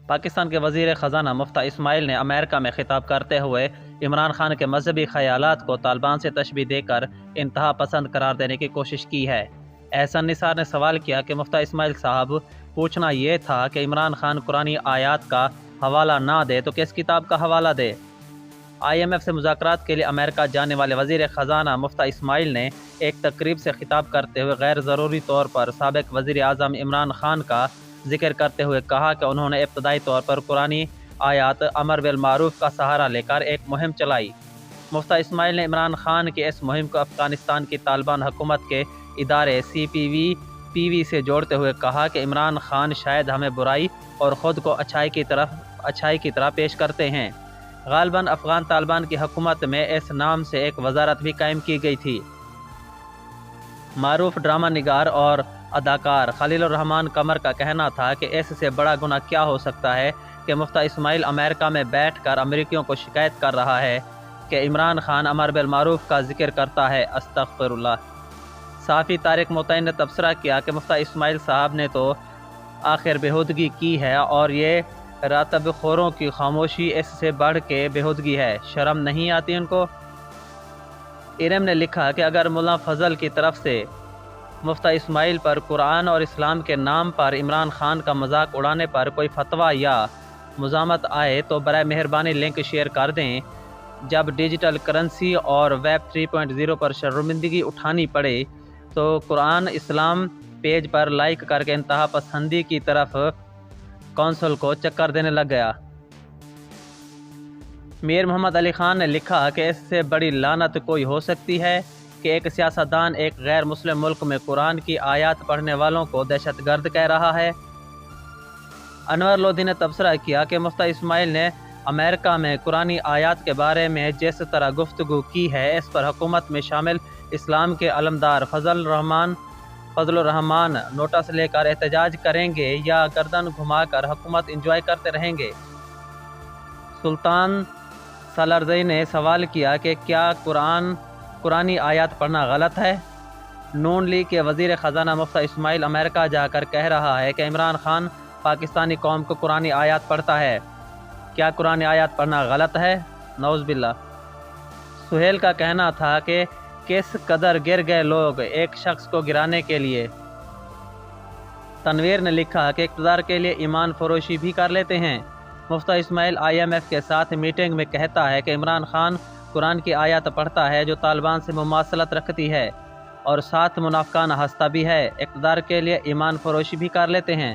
پاکستان کے وزیر خزانہ مفتاح اسماعیل نے امریکہ میں خطاب کرتے ہوئے عمران خان کے مذہبی خیالات کو طالبان سے تشبیہ دے کر انتہا پسند قرار دینے کی کوشش کی ہے۔ احسن نثار نے سوال کیا کہ مفتاح اسماعیل صاحب، پوچھنا یہ تھا کہ عمران خان قرآنی آیات کا حوالہ نہ دے تو کس کتاب کا حوالہ دے؟ IMF سے مذاکرات کے لیے امریکہ جانے والے وزیر خزانہ مفتاح اسماعیل نے ایک تقریب سے خطاب کرتے ہوئے غیر ضروری طور پر سابق وزیر اعظم عمران خان کا ذکر کرتے ہوئے کہا کہ انہوں نے ابتدائی طور پر قرآنی آیات امر بالمعروف کا سہارا لے کر ایک مہم چلائی۔ مفتاح اسماعیل نے عمران خان کی اس مہم کو افغانستان کی طالبان حکومت کے ادارے CPV سے جوڑتے ہوئے کہا کہ عمران خان شاید ہمیں برائی اور خود کو اچھائی کی طرح پیش کرتے ہیں۔ غالباً افغان طالبان کی حکومت میں اس نام سے ایک وزارت بھی قائم کی گئی تھی۔ معروف ڈرامہ نگار اور اداکار خلیل الرحمان قمر کا کہنا تھا کہ اس سے بڑا گناہ کیا ہو سکتا ہے کہ مفتاح اسماعیل امریکہ میں بیٹھ کر امریکیوں کو شکایت کر رہا ہے کہ عمران خان امر بالمعروف کا ذکر کرتا ہے۔ استغفر اللہ۔ صحافی طارق معتین نے تبصرہ کیا کہ مفتاح اسماعیل صاحب نے تو آخر بےہودگی کی ہے اور یہ راتب خوروں کی خاموشی اس سے بڑھ کے بےہودگی ہے، شرم نہیں آتی ان کو؟ ارم نے لکھا کہ اگر مولانا فضل کی طرف سے مفتاح اسماعیل پر قرآن اور اسلام کے نام پر عمران خان کا مذاق اڑانے پر کوئی فتویٰ یا مزاحمت آئے تو برائے مہربانی لنک شیئر کر دیں۔ جب ڈیجیٹل کرنسی اور ویب 3.0 پر شرمندگی اٹھانی پڑے تو قرآن اسلام پیج پر لائک کر کے انتہا پسندی کی طرف کونسل کو چکر دینے لگ گیا۔ میر محمد علی خان نے لکھا کہ اس سے بڑی لعنت کوئی ہو سکتی ہے کہ ایک سیاستدان ایک غیر مسلم ملک میں قرآن کی آیات پڑھنے والوں کو دہشت گرد کہہ رہا ہے۔ انور لودھی نے تبصرہ کیا کہ مفتاح اسماعیل نے امریکہ میں قرآنی آیات کے بارے میں جس طرح گفتگو کی ہے اس پر حکومت میں شامل اسلام کے علمدار فضل الرحمان نوٹس لے کر احتجاج کریں گے یا گردن گھما کر حکومت انجوائے کرتے رہیں گے؟ سلطان سالارزئی نے سوال کیا کہ کیا قرآنی آیات پڑھنا غلط ہے؟ نون لیگ کے وزیر خزانہ مفتاح اسماعیل امریکہ جا کر کہہ رہا ہے کہ عمران خان پاکستانی قوم کو قرآنی آیات پڑھتا ہے۔ کیا قرآنی آیات پڑھنا غلط ہے؟ نعوذ باللہ۔ سہیل کا کہنا تھا کہ کس قدر گر گئے لوگ ایک شخص کو گرانے کے لیے۔ تنویر نے لکھا کہ اقتدار کے لیے ایمان فروشی بھی کر لیتے ہیں۔ مفتاح اسماعیل IMF کے ساتھ میٹنگ میں کہتا ہے کہ عمران خان قرآن کی آیات پڑھتا ہے جو طالبان سے مماثلت رکھتی ہے اور ساتھ منافقانہ ہنستا بھی ہے۔ اقتدار کے لیے ایمان فروشی بھی کر لیتے ہیں۔